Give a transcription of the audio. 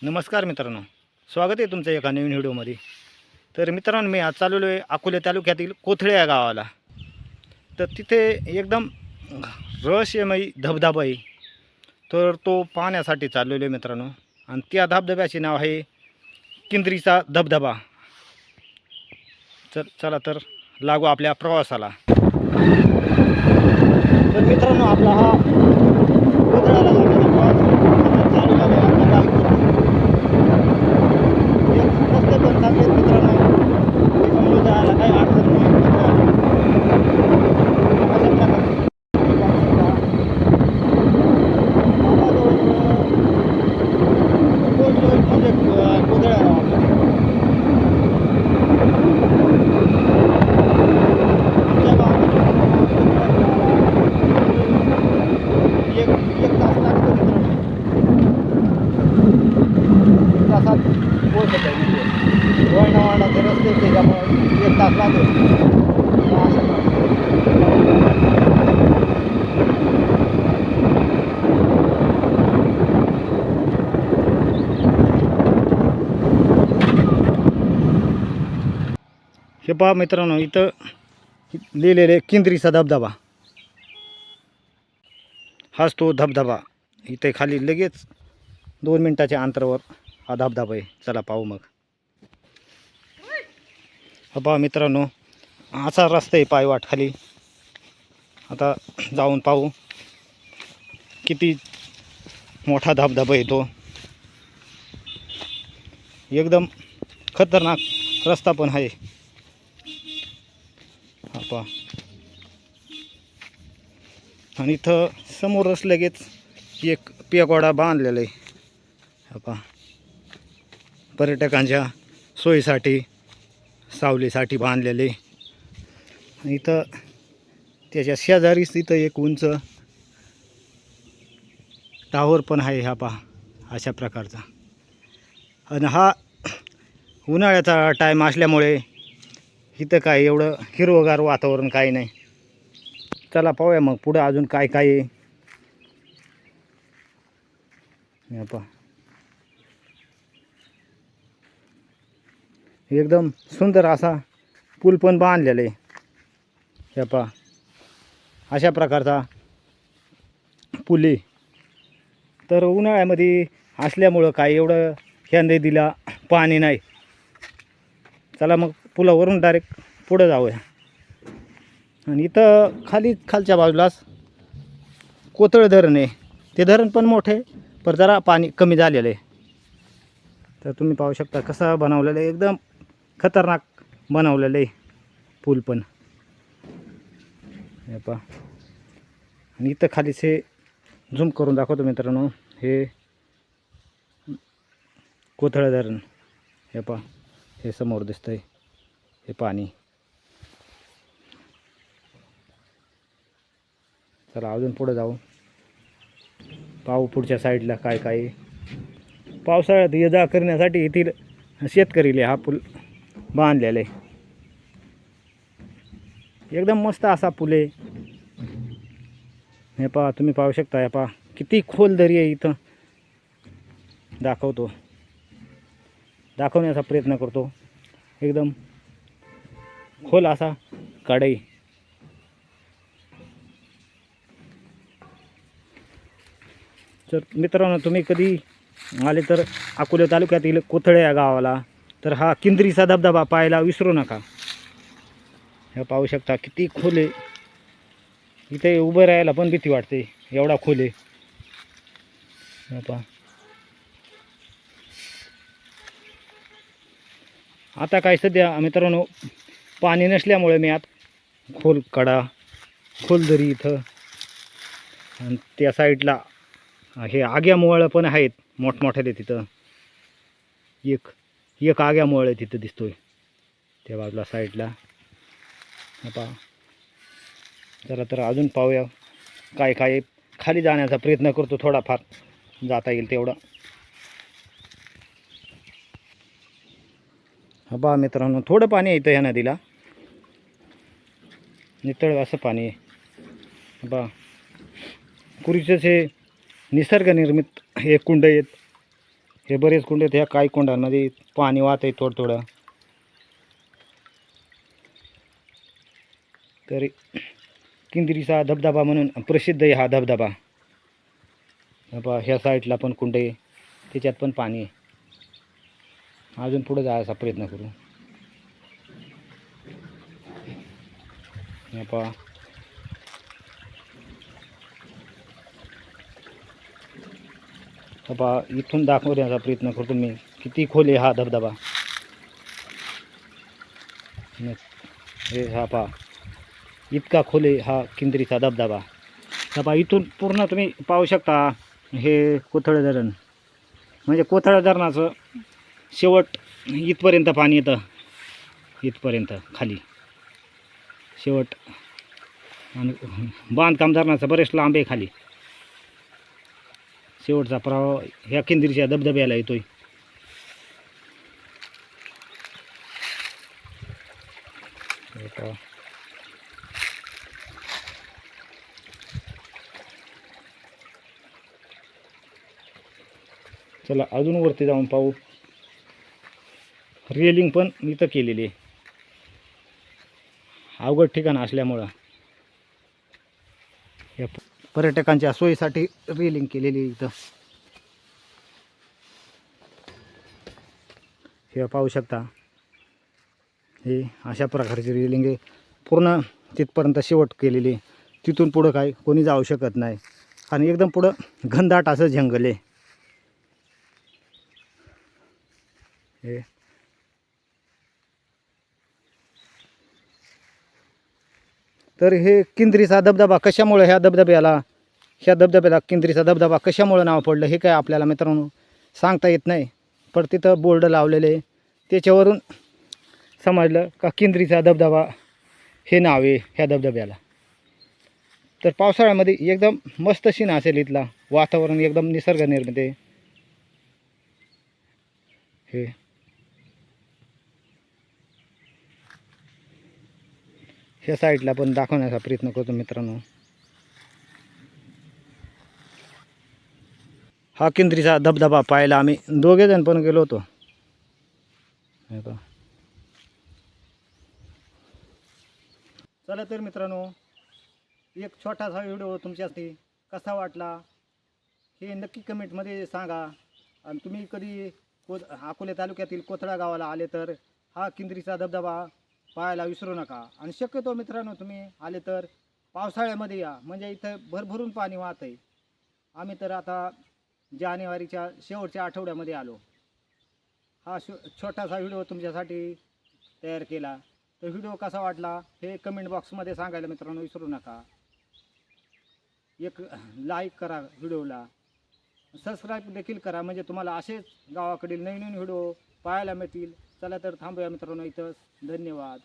नमस्कार मित्रांनो, स्वागत आहे तुमचं एका नवीन व्हिडिओमध्ये. तर मित्रांनो, मी आज चाललेलो आहे अकोले तालुक्यातील कोथळे या गावाला. तर तिथे एकदम रहस्यमयी धबधबा आहे. तर तो पाहण्यासाठी चाललेलो आहे मित्रांनो. आणि त्या धबधब्याचे नाव आहे किंद्रीचा धबधबा. चला तर लागू आपल्या प्रवासाला. तर मित्रांनो, आपला हा कोथळ्याला जाण्याचा प्रवास चालू झाला आहे. आपला बाईक रस्ते पण चांगले आहेत मित्रांनो, त्याच्यामुळे जायला काही अडचण नाही. अशा प्रकारे म्हणजे कोथळ्या एक तास लागतो मित्रांनो. एक तासात पोहोचत आहे. म्हणजे वळणावळणाचे रस्ते त्याच्यामुळे एक तास लागतो. हे पहा मित्रांनो, इथं लिहिलेले किंद्रीचा धबधबा. हाच तो धबधबा. इथे खाली लगेच 2 मिनिटाच्या अंतरावर हा धबधबा आहे. चला पाहू मग. हा पहा मित्रांनो, असा रस्ता आहे पायवाट खाली. आता जाऊन पाहू किती मोठा धबधबा आहे तो. एकदम खतरनाक रस्ता पण आहे. हा पहा. आणि इथं समोरच लगेच एक पेगोडा बांधलेला आहे. हा पहा, पर्यटकांच्या सोयीसाठी, सावलीसाठी बांधलेले. इथं त्याच्या शेजारीच इथं एक उंच टावर पण आहे. हा पहा, अशा प्रकारचा. आणि हा उन्हाळ्याचा टाईम असल्यामुळे इथं काय एवढं हिरवगार वातावरण काही नाही. चला पाहूया मग पुढं अजून काय काय आहे. हे पहा, एकदम सुंदर असा पूल पण बांधलेला आहे. हे पहा, अशा प्रकारचा पूल आहे. तर उन्हाळ्यामध्ये असल्यामुळं काय एवढं ह्या नदीला पाणी नाही. चला मग पुलावरून डायरेक्ट पुढं जाऊया. आणि इथं खालच्या बाजूलाच कोथळ धरण आहे. ते धरण पण मोठे, पण जरा पाणी कमी झालेलं आहे. तर तुम्ही पाहू शकता कसं बनवलेलं आहे. एकदम खतरनाक बनवलेलं आहे पूल पण. हे पहा. आणि इथं खालीचे झूम करून दाखवतो मित्रांनो. हे कोथळ धरण. हे पहा, हे समोर दिसतंय हे पाणी. चला अजून पुढे जाऊ, पाहू पुढच्या साईडला काय काय आहे. पावसाळ्यात ये जा करण्यासाठी येथील शेतकरीले हा पूल बांधलेला आहे. एकदम मस्त असा पूल आहे. हे पहा, तुम्ही पाहू शकता. हे पहा किती खोल दरी आहे. इथं दाखवण्याचा प्रयत्न करतो. एकदम खोल असा कढई. तर मित्रांनो, तुम्ही कधी आले तर अकोले तालुक्यातील कोथळे या गावाला, तर हा किंद्रीचा धबधबा पाहायला विसरू नका. हे पाहू शकता किती खोल आहे. इथे उभं राहायला पण भीती वाटते, एवढा खोल आहे. हे पहा. आता काय सध्या मित्रांनो पाणी नसल्यामुळे मी आत खोल दरी इथं. आणि त्या साईडला हे आग्यामुळं पण आहेत मोठमोठ्याले. तिथं एक आग्यामुळे तिथं दिसतोय त्या बाजूला साईडला. पहा. चला तर अजून पाहूया काय काय. खाली जाण्याचा प्रयत्न करतो, थोडाफार जाता येईल तेवढा. हा पहा मित्रांनो, थोडं पाणी येतं ह्या नदीला, नितळ असं पाणी आहे. पहा, पूर्वीचेच हे निसर्गनिर्मित हे कुंड आहेत. हे बरेच कुंड आहेत, ह्या काही कुंडांमध्ये पाणी वाहत आहे थोडं थोडं. तरी किंद्रीचा धबधबा म्हणून प्रसिद्ध आहे हा धबधबा. ह्या साईडला पण कुंड आहे, त्याच्यात पण पाणी आहे. अजून पुढे जायचा प्रयत्न करू. पहा इथून दाखवण्याचा प्रयत्न करतो मी किती खोल आहे हा धबधबा. हे हा पहा इतका खोल आहे हा किंद्रीचा धबधबा. पहा इथून पूर्ण तुम्ही पाहू शकता हे कोथळे धरण. म्हणजे कोथळे धरणाचं शेवट इथपर्यंत पाणी येतं, इथपर्यंत खाली शेवट. आणि बांधकाम धरणाचं बरेच लांब आहे खाली. शेवटचा प्रवाह ह्या किंद्रीच्या धबधब्याला येतोय. चला अजून वरती जाऊन पाहू. रेलिंग पण इथं केलेली आहे, अवघड ठिकाण असल्यामुळं या पर्यटकांच्या सोयीसाठी रेलिंग केलेली आहे इथं. हे पाहू शकता, हे अशा प्रकारची रेलिंग आहे. पूर्ण तिथपर्यंत शेवट केलेली आहे. तिथून पुढं काय कोणी जाऊ शकत नाही. आणि एकदम पुढं घनदाट असं जंगल आहे. हे तर हे किंद्रीचा धबधबा कशामुळे ह्या धबधब्याला किंद्रीचा धबधबा कशामुळे नाव पडलं हे काय आपल्याला मित्रांनो सांगता येत नाही. पण तिथं बोर्ड लावलेले त्याच्यावरून समजलं का किंद्रीचा धबधबा हे नाव आहे ह्या धबधब्याला. तर पावसाळ्यामध्ये एकदम मस्त सीन असेल इथला. वातावरण एकदम निसर्गनिर्मित आहे. हे ह्या साईडला पण दाखवण्याचा प्रयत्न करतो मित्रांनो. हा किंद्रीचा धबधबा पाहायला आम्ही दोघेजण पण गेलो होतो. चला तर मित्रांनो, एक छोटासा व्हिडिओ तुमच्यासाठी कसा वाटला हे नक्की कमेंटमध्ये सांगा. आणि तुम्ही कधी अकोले तालुक्यातील कोथळा गावाला आले तर हा किंद्रीचा धबधबा पाहायला विसरू नका. आणि शक्यतो मित्रांनो तुम्ही आले तर पावसाळ्यामध्ये या, म्हणजे इथं भरभरून पाणी वाहत आहे. आम्ही तर आता जानेवारीच्या शेवटच्या आठवड्यामध्ये आलो. हा छोटासा व्हिडिओ तुमच्यासाठी तयार केला. तर व्हिडिओ कसा वाटला हे कमेंट बॉक्समध्ये सांगायला मित्रांनो विसरू नका. एक लाईक करा व्हिडिओला, सबस्क्राईब देखील करा, म्हणजे तुम्हाला असेच गावाकडील नवीन नवीन व्हिडिओ पाहायला मिळतील. चला तर थांबूया मित्रांनो इथंच. धन्यवाद.